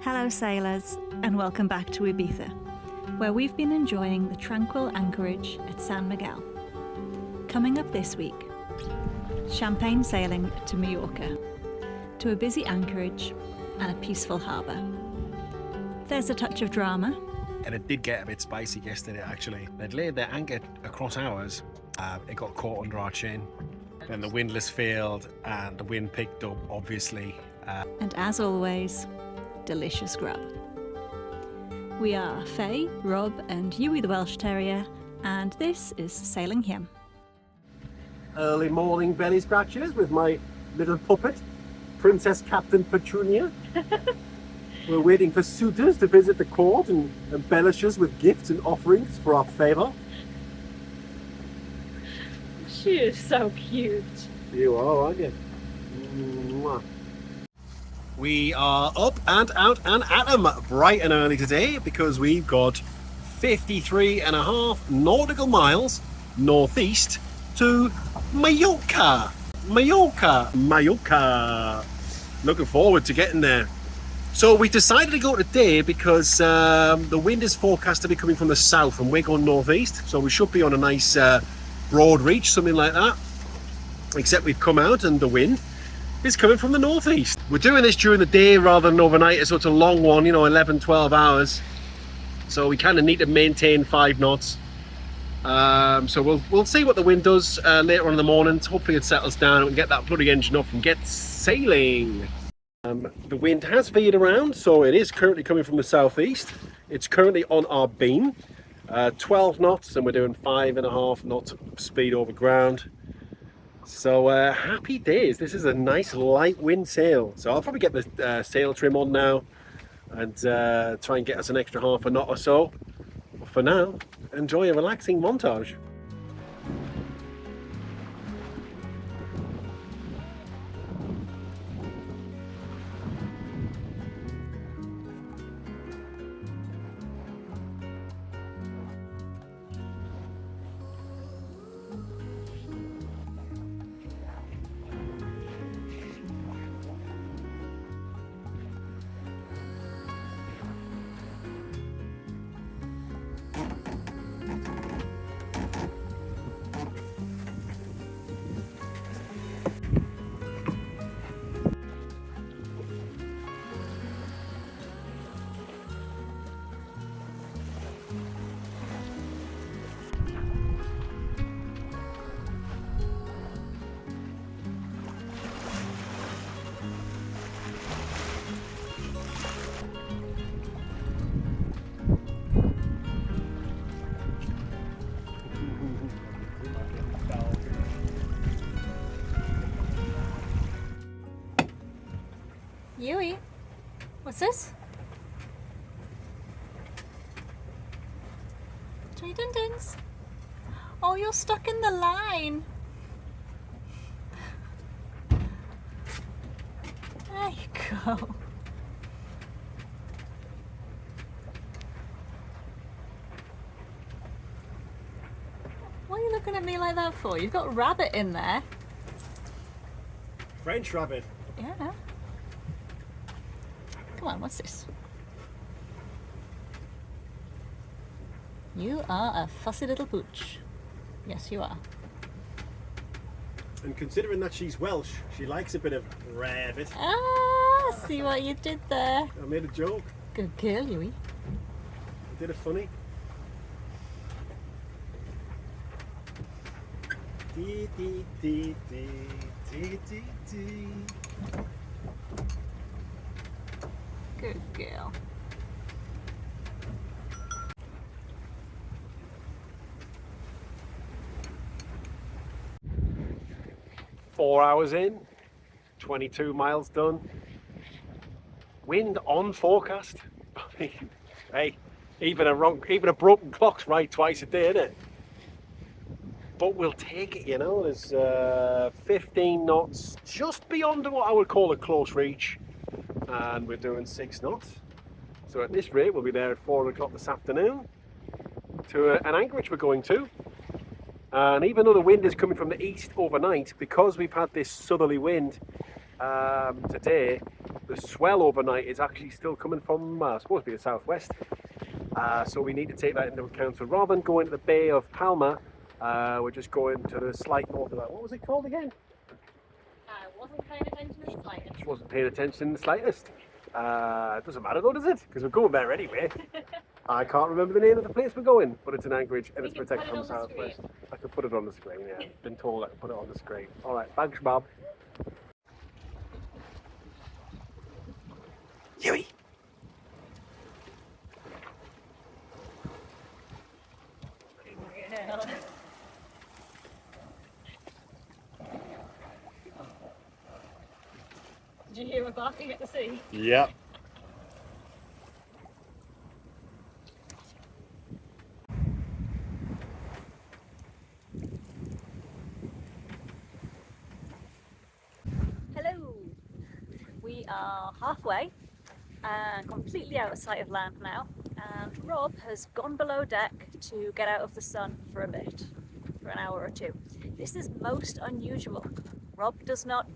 Hello sailors, and welcome back to Ibiza, where we've been enjoying the tranquil anchorage at San Miguel. Coming up this week, champagne sailing to Mallorca, to a busy anchorage and a peaceful harbour. There's a touch of drama. And it did get a bit spicy yesterday actually. They'd laid their anchor across ours, it got caught under our chin. Then the windlass failed and the wind picked up obviously. And as always, delicious grub. We are Faye, Rob and Huey the Welsh Terrier, and this is Sailing Him. Early morning belly scratches with my little puppet, Princess Captain Petunia. We're waiting for suitors to visit the court and embellish us with gifts and offerings for our favour. She is so cute. You are, aren't you? Mwah. We are up and out and at 'em bright and early today because we've got 53.5 nautical miles northeast to Mallorca. Mallorca. Looking forward to getting there. So we decided to go today because the wind is forecast to be coming from the south and we're going northeast, so we should be on a nice broad reach, something like that, except we've come out and the wind is coming from the northeast. We're doing this during the day rather than overnight, so it's a long one, 11-12 hours, so we kind of need to maintain 5 knots. So we'll see what the wind does later on in the morning. Hopefully it settles down and we can get that bloody engine up and get sailing. The wind has veered around, so it is currently coming from the southeast. It's currently on our beam, 12 knots, and we're doing 5.5 knots speed over ground. So happy days. This is a nice light wind sail. So I'll probably get the sail trim on now and try and get us an extra half a knot or so. But for now, enjoy a relaxing montage. Yui, what's this? Three dun-duns. Oh, you're stuck in the line. There you go. What are you looking at me like that for? You've got rabbit in there. French rabbit. Yeah. Come on, what's this? You are a fussy little pooch. Yes, you are. And considering that she's Welsh, she likes a bit of rabbit. Ah, see what you did there. I made a joke. Good girl, Yui. I did it funny. Dee dee dee dee dee dee dee. Good girl. Four hours in, 22 miles done. Wind on forecast. I mean, hey, even a broken clock's right twice a day, isn't it? But we'll take it, There's 15 knots just beyond what I would call a close reach, and we're doing 6 knots. So at this rate, we'll be there at 4 o'clock this afternoon to an anchorage we're going to. And even though the wind is coming from the east overnight, because we've had this southerly wind today, the swell overnight is actually still coming from supposed to be the southwest. So we need to take that into account. So rather than going to the Bay of Palma, we're just going to the slight north of that. What was it called again? I wasn't paying attention in the slightest. Just wasn't paying attention in the slightest. It doesn't matter though, does it? Because we're going there anyway. I can't remember the name of the place we're going, but it's in Anchorage and it's protected from the southwest. I could put it on the screen, yeah. Been told I could put it on the screen. Alright, thanks, Bob. Huey! Did you hear me barking at the sea? Yep. Hello! We are halfway and completely out of sight of land now, and Rob has gone below deck to get out of the sun for a bit, for an hour or two. This is most unusual. Rob does not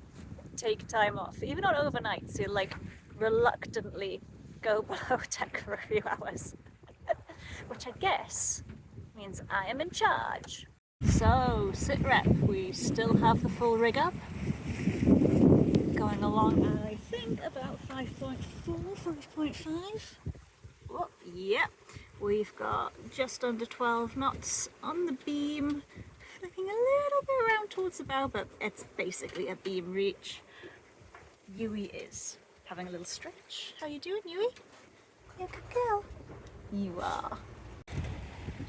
take time off, even on overnights. He'll like reluctantly go below deck for a few hours, which I guess means I am in charge. So, sit rep, we still have the full rig up, going along I think about 5.4, 5.5 oh, yep, we've got just under 12 knots on the beam, flicking a little bit around towards the bow, but it's basically a beam reach. Yui is having a little stretch. How you doing, Yui? You're a good girl. You are.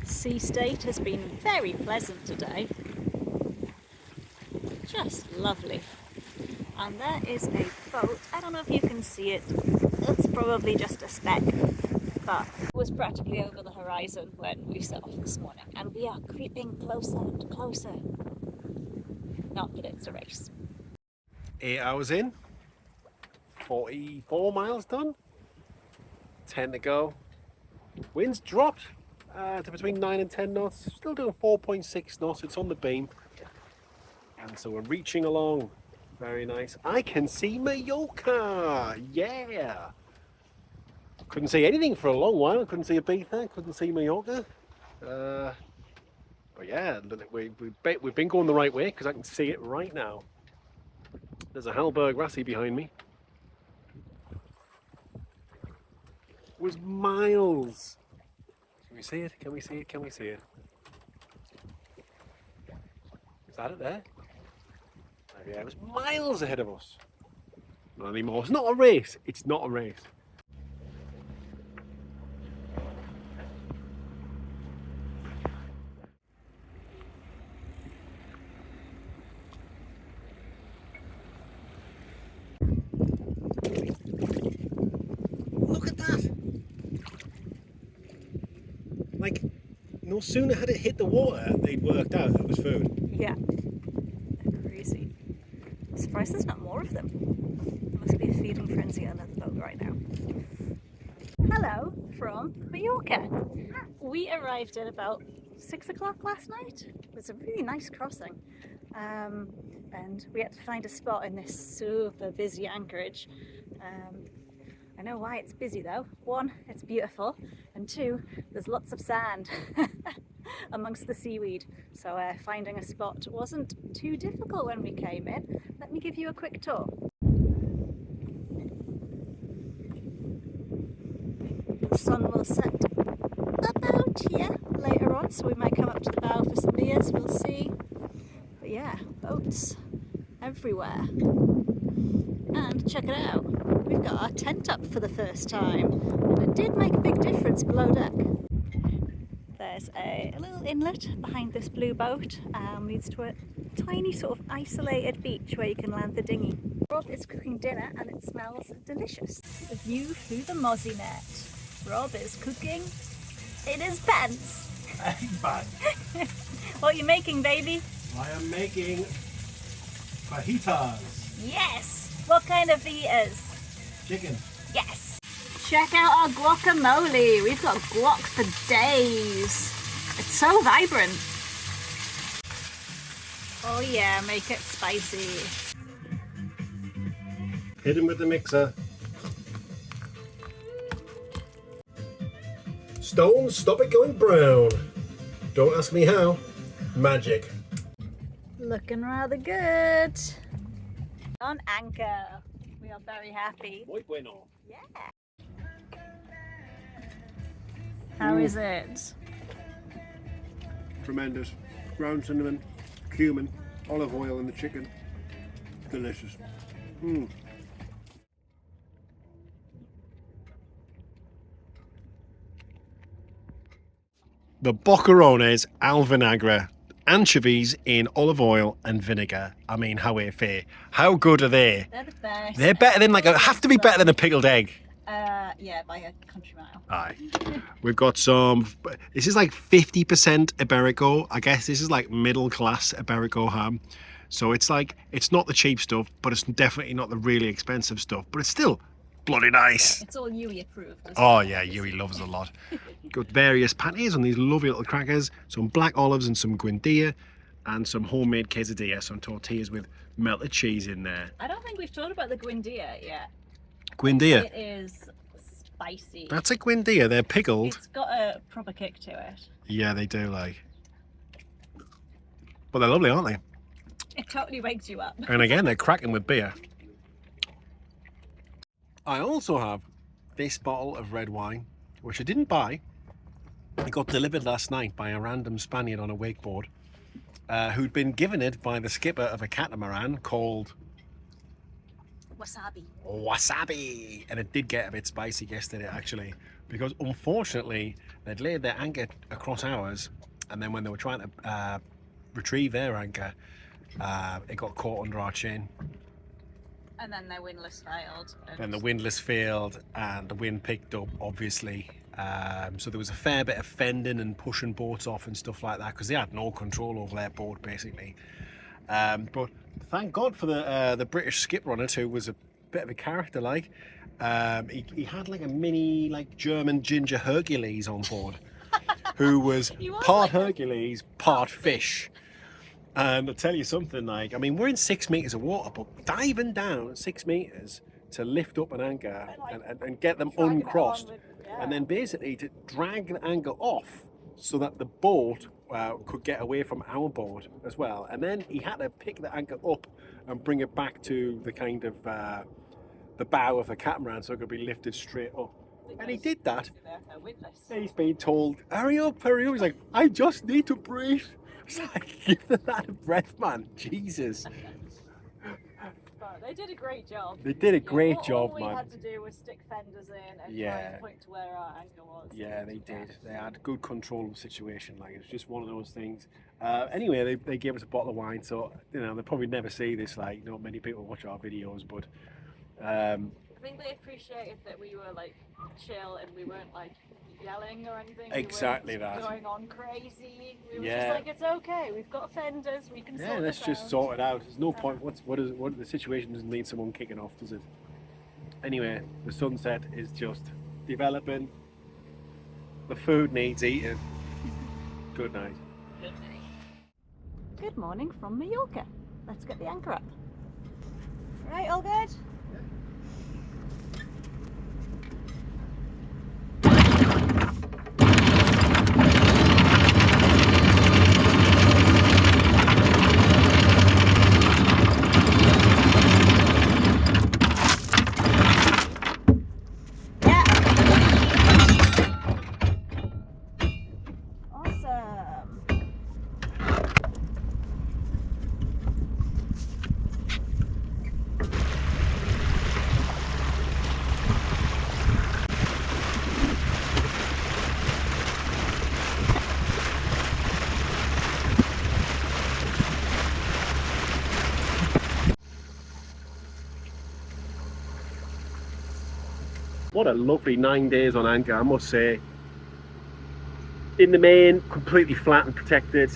Sea state has been very pleasant today. Just lovely. And there is a boat. I don't know if you can see it. It's probably just a speck, but it was practically over the horizon when we set off this morning. And we are creeping closer and closer. Not that it's a race. 8 hours in. 44 miles done. 10 to go. Wind's dropped to between 9 and 10 knots. Still doing 4.6 knots. It's on the beam. And so we're reaching along. Very nice. I can see Mallorca. Yeah. Couldn't see anything for a long while. Couldn't see Ibiza. Couldn't see Mallorca. But yeah, we've been going the right way because I can see it right now. There's a Hallberg Rassi behind me. It was miles. Can we see it? Can we see it? Can we see it? Is that it there? Oh, yeah, it was miles ahead of us. Not anymore. It's not a race. It's not a race. Look at that! Like, no sooner had it hit the water, they'd worked out it was food. Yeah. Crazy. I'm surprised there's not more of them. There must be a feeding frenzy on another boat right now. Hello from Mallorca. We arrived at about 6 o'clock last night. It was a really nice crossing. And we had to find a spot in this super busy anchorage. I know why it's busy though. One, it's beautiful, and two, there's lots of sand amongst the seaweed. So finding a spot wasn't too difficult when we came in. Let me give you a quick tour. The sun will set about here later on, so we might come up to the bow for some beers, we'll see. But yeah, boats everywhere. And check it out, we've got our tent up for the first time, and it did make a big difference below deck. There's a little inlet behind this blue boat, leads to a tiny sort of isolated beach where you can land the dinghy. Rob is cooking dinner and it smells delicious. The view through the mozzie net. Rob is cooking in his pants. Hey, bud. What are you making, baby? I am making fajitas. Yes! What kind of fajitas? Chicken. Yes! Check out our guacamole. We've got guac for days. It's so vibrant. Oh yeah, make it spicy. Hit him with the mixer. stones, stop it going brown. Don't ask me how. Magic. Looking rather good. On anchor. We are very happy. Muy bueno. Yeah. How is it? Tremendous. Ground cinnamon, cumin, olive oil in the chicken. Delicious. The boccherones al vinagre, anchovies in olive oil and vinegar. I mean, how are fair? How good are they? They're the best. They're better than have to be better than a pickled egg. Yeah, by a country mile. Aye. We've got some, this is like 50% Iberico. I guess this is like middle class Iberico ham. So it's like, it's not the cheap stuff, but it's definitely not the really expensive stuff, but it's still bloody nice. It's all Yui approved. Oh yeah, Yui loves it a lot. Got various patties on these lovely little crackers, some black olives and some guindilla, and some homemade quesadilla, some tortillas with melted cheese in there. I don't think we've talked about the guindilla yet. Guindilla. It is spicy. That's a guindilla, they're pickled. It's got a proper kick to it. Yeah, they do like. But they're lovely, aren't they? It totally wakes you up. And again, they're cracking with beer. I also have this bottle of red wine, which I didn't buy. It got delivered last night by a random Spaniard on a wakeboard, who'd been given it by the skipper of a catamaran called Wasabi. And it did get a bit spicy yesterday, actually, because unfortunately they'd laid their anchor across ours, and then when they were trying to retrieve their anchor, it got caught under our chain. And then their windlass failed. And the windlass failed, and the wind picked up, obviously. So there was a fair bit of fending and pushing boats off and stuff like that, because they had no control over their boat, basically. But thank God for the British skipper on it, who was a bit of a character, like. He had like a mini, like, German ginger Hercules on board, who was part Hercules, part fish. And I'll tell you something, like, I mean, we're in 6 meters of water, but diving down 6 meters to lift up an anchor and get them uncrossed, and then basically to drag the anchor off so that the boat could get away from our boat as well. And then he had to pick the anchor up and bring it back to the kind of the bow of the catamaran so it could be lifted straight up. And he did that. He's been told, hurry up, hurry up. He's like, I just need to breathe. It's like, give that a breath, man. Jesus. But they did a great job. They did a great job, all man. we had to do was stick fenders in and try and point to where our anchor was. Yeah, they did. They had good control of the situation. Like, it was just one of those things. Anyway, they gave us a bottle of wine, so, you know, they'll probably never see this. Like, not many people watch our videos, but I think they appreciated that we were like chill and we weren't like yelling or anything. Exactly we weren't that. going on crazy. We were Yeah. just like, it's okay. We've got fenders. We can sort let's this just out. sort it out. There's no point. What the situation doesn't need someone kicking off, does it? Anyway, the sunset is just developing. The food needs eating. Good night. Good day. Good morning from Mallorca. Let's get the anchor up. Right, all good? What a lovely 9 days on anchor, I must say. In the main, completely flat and protected,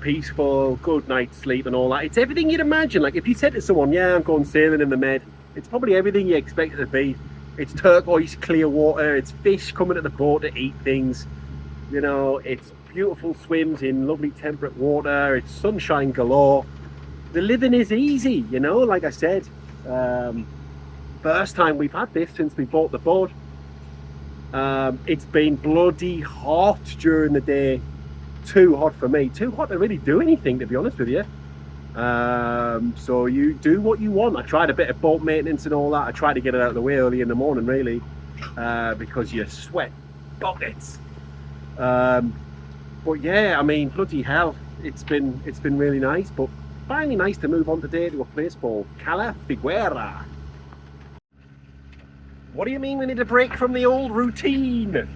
peaceful, good night's sleep and all that. It's everything you'd imagine. Like, if you said to someone, yeah, I'm going sailing in the Med, it's probably everything you expect it to be. It's turquoise clear water, it's fish coming to the boat to eat things. You know, it's beautiful swims in lovely temperate water, it's sunshine galore. The living is easy, you know, like I said. First time we've had this since we bought the boat. It's been bloody hot during the day. Too hot for me. Too hot to really do anything, to be honest with you. So you do what you want. I tried a bit of boat maintenance and all that. I tried to get it out of the way early in the morning, really, because you sweat buckets. But yeah, I mean, bloody hell, it's been really nice. But finally nice to move on today to a place called Cala Figuera. What do you mean we need a break from the old routine?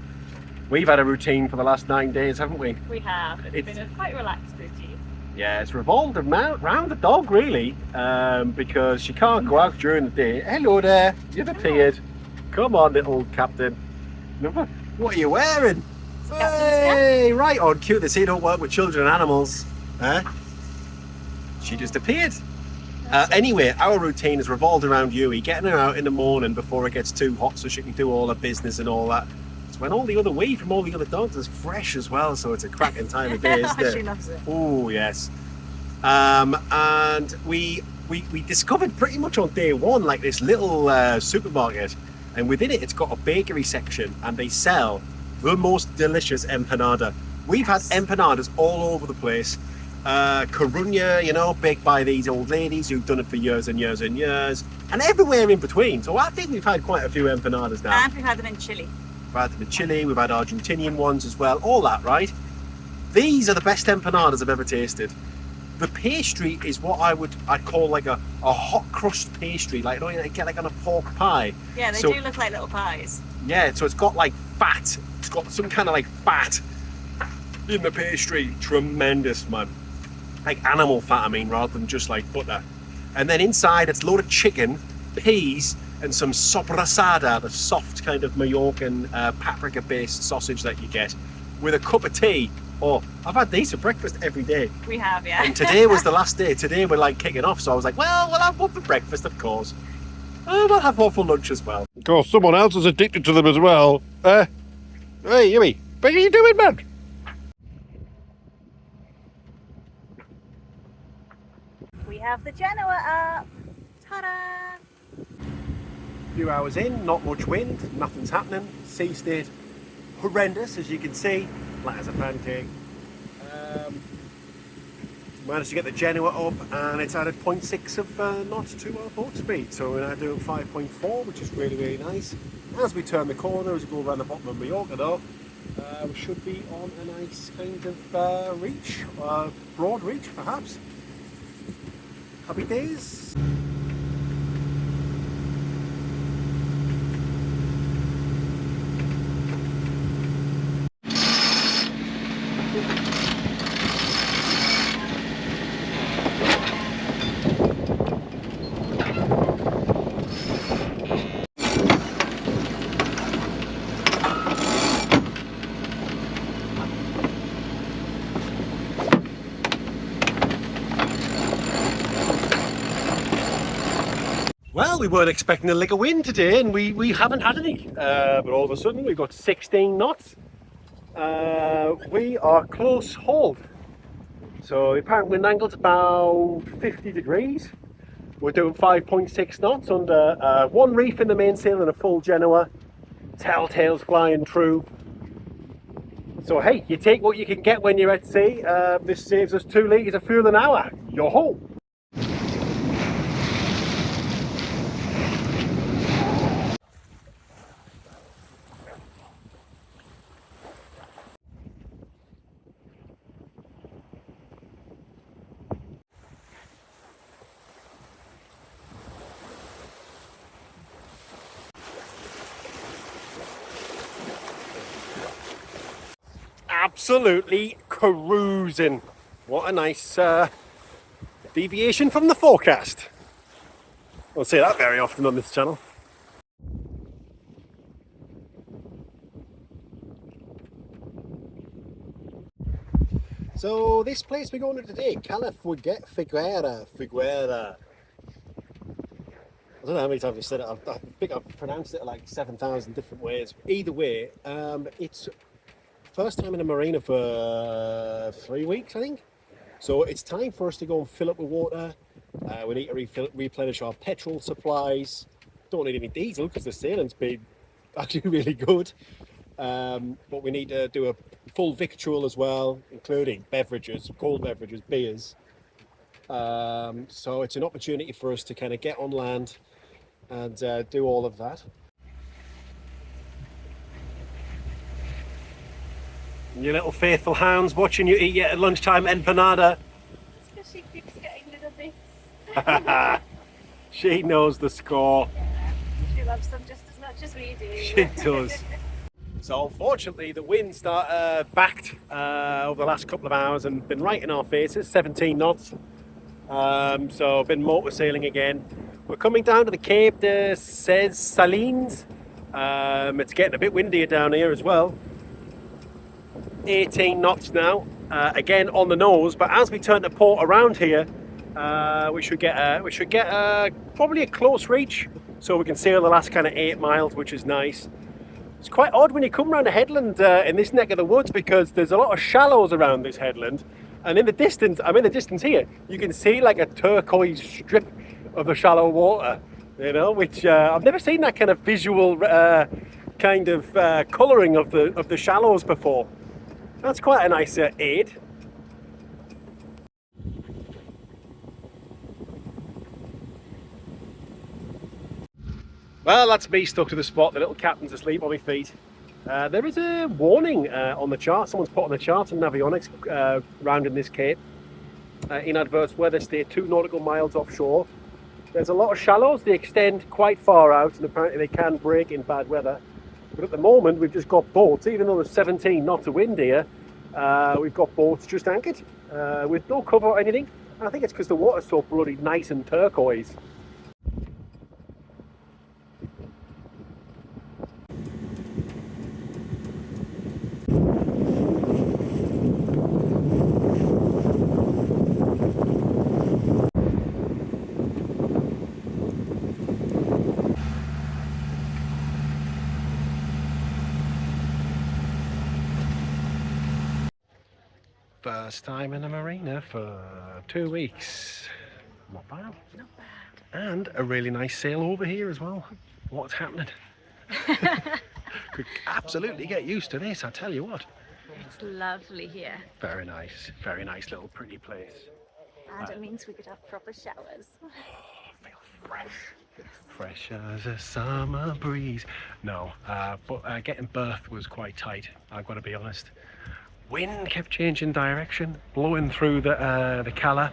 We've had a routine for the last 9 days, haven't we? We have. It's been a quite relaxed routine. Yeah, it's revolved around the dog, really, because she can't go out during the day. Hello there, you've appeared. Come on, little captain. What are you wearing? Hey, right on cue. They say don't work with children and animals. Huh? She just appeared. Anyway, our routine is revolved around Yui, getting her out in the morning before it gets too hot so she can do all her business and all that. It's when all the other weed from all the other dogs is fresh as well, so it's a cracking time of day, isn't it? She loves it. Oh, yes. And we discovered pretty much on day one, like this little supermarket, and within it, it's got a bakery section, and they sell the most delicious empanada. We've had empanadas all over the place. Coruña, you know, baked by these old ladies who've done it for years and years and years, and everywhere in between. So I think we've had quite a few empanadas now. And we've had them in Chile. We've had them in Chile, we've had Argentinian ones as well, all that, right? These are the best empanadas I've ever tasted. The pastry is what I'd call like a hot crust pastry, like, you know, you get like on a pork pie. Yeah, they do look like little pies. Yeah, so it's got like fat. It's got some kind of like fat in the pastry. Tremendous, man. Like animal fat, I mean, rather than just like butter. And then inside it's a load of chicken, peas, and some sobrasada, the soft kind of Mallorcan paprika-based sausage that you get, with a cup of tea. Oh, I've had these for breakfast every day. We have, yeah. And today was the last day. Today we're like kicking off, so I was like, well, we'll have one for breakfast, of course. And we'll have one for lunch as well. Of course, someone else is addicted to them as well. Hey, Yui, what are you doing, man? We have the Genoa up. Ta-da! A few hours in, not much wind, nothing's happening. Sea state horrendous, as you can see, flat as a pancake. Managed to get the Genoa up, and it's added 0.6 of knots to our boat speed, so we're now doing 5.4, which is really, really nice. As we turn the corner, as we go around the bottom of Mallorca though, we should be on a nice kind of reach, broad reach perhaps. Happy days. Well, we weren't expecting a lick of wind today, and we haven't had any. But all of a sudden, we've got 16 knots. We are close hauled. So the apparent wind angle's about 50 degrees. We're doing 5.6 knots under one reef in the mainsail and a full Genoa. Telltales flying true. So hey, you take what you can get when you're at sea. This saves us 2 litres of fuel an hour. Yo-ho! Absolutely cruising. What a nice deviation from the forecast. I don't say that very often on this channel. So this place we're going to today, Cala Figuera. I don't know how many times I've said it. I think I've pronounced it like 7,000 different ways. Either way, it's first time in a marina for 3 weeks, I think. So it's time for us to go and fill up with water. We need to replenish our petrol supplies. Don't need any diesel because the sailing's been actually really good. But we need to do a full victual as well, including beverages, cold beverages, beers. So it's an opportunity for us to kind of get on land and do all of that. Your little faithful hounds watching you eat at lunchtime empanada. It's because she keeps getting little bits. She knows the score. She loves them just as much as we do. She does. So unfortunately the wind backed over the last couple of hours and been right in our faces, 17 knots. So been motor sailing again. We're coming down to the Cape de Ses Salines. It's getting a bit windier down here as well. 18 knots now, again on the nose, but as we turn to port around here, we should get probably a close reach, so we can sail the last kind of 8 miles, which is nice. It's quite odd when you come around a headland in this neck of the woods, because there's a lot of shallows around this headland, and in the distance, I'm in the distance here, you can see like a turquoise strip of the shallow water, you know, which I've never seen that kind of visual kind of colouring of the shallows before. That's quite a nice aid. Well, that's me stuck to the spot. The little captain's asleep on my feet. There is a warning on the chart. Someone's put on the chart on Navionics rounding this cape. In adverse weather, stay 2 nautical miles offshore. There's a lot of shallows. They extend quite far out, and apparently they can break in bad weather. But at the moment, we've just got boats. Even though there's 17 knots of wind here, we've got boats just anchored with no cover or anything. And I think it's because the water's so bloody nice and turquoise. First time in the marina for 2 weeks. Not bad. Not bad. And a really nice sail over here as well. What's happening? Could absolutely get used to this, I tell you what. It's lovely here. Very nice little pretty place. And it means we could have proper showers. Feel fresh. Fresh as a summer breeze. No, but getting berth was quite tight, I've got to be honest. Wind kept changing direction, blowing through the Cala.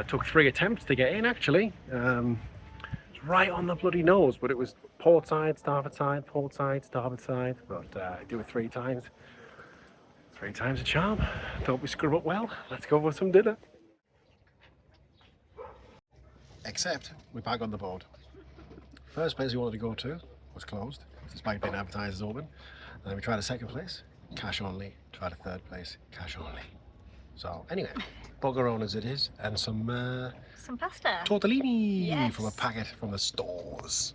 Took 3 attempts to get in actually. It's right on the bloody nose, but it was port side, starboard side, port side, starboard side. But I do it 3 times. 3 times a charm. Thought we scrub up well. Let's go for some dinner. Except we're back on the boat. First place we wanted to go to was closed, despite being advertised as open. And then we tried a second place, cash only. Tried a third place, cash only. So anyway, bugger on as it is, and some pasta. tortellini Yes. from a packet from the stores.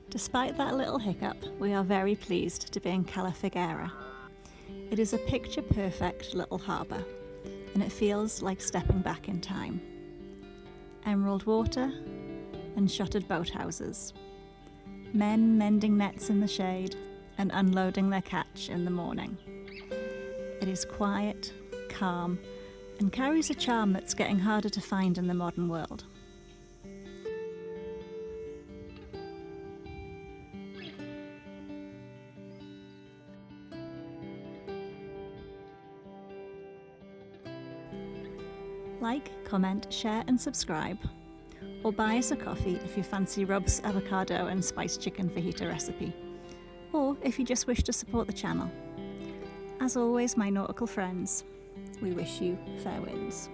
Despite that little hiccup, we are very pleased to be in Cala Figuera. It is a picture-perfect little harbour, and it feels like stepping back in time. Emerald water and shuttered boathouses. Men mending nets in the shade and unloading their catch in the morning. It is quiet, calm, and carries a charm that's getting harder to find in the modern world. Like, comment, share and subscribe. Or buy us a coffee if you fancy Rob's avocado and spiced chicken fajita recipe. Or if you just wish to support the channel. As always, my nautical friends, we wish you fair winds.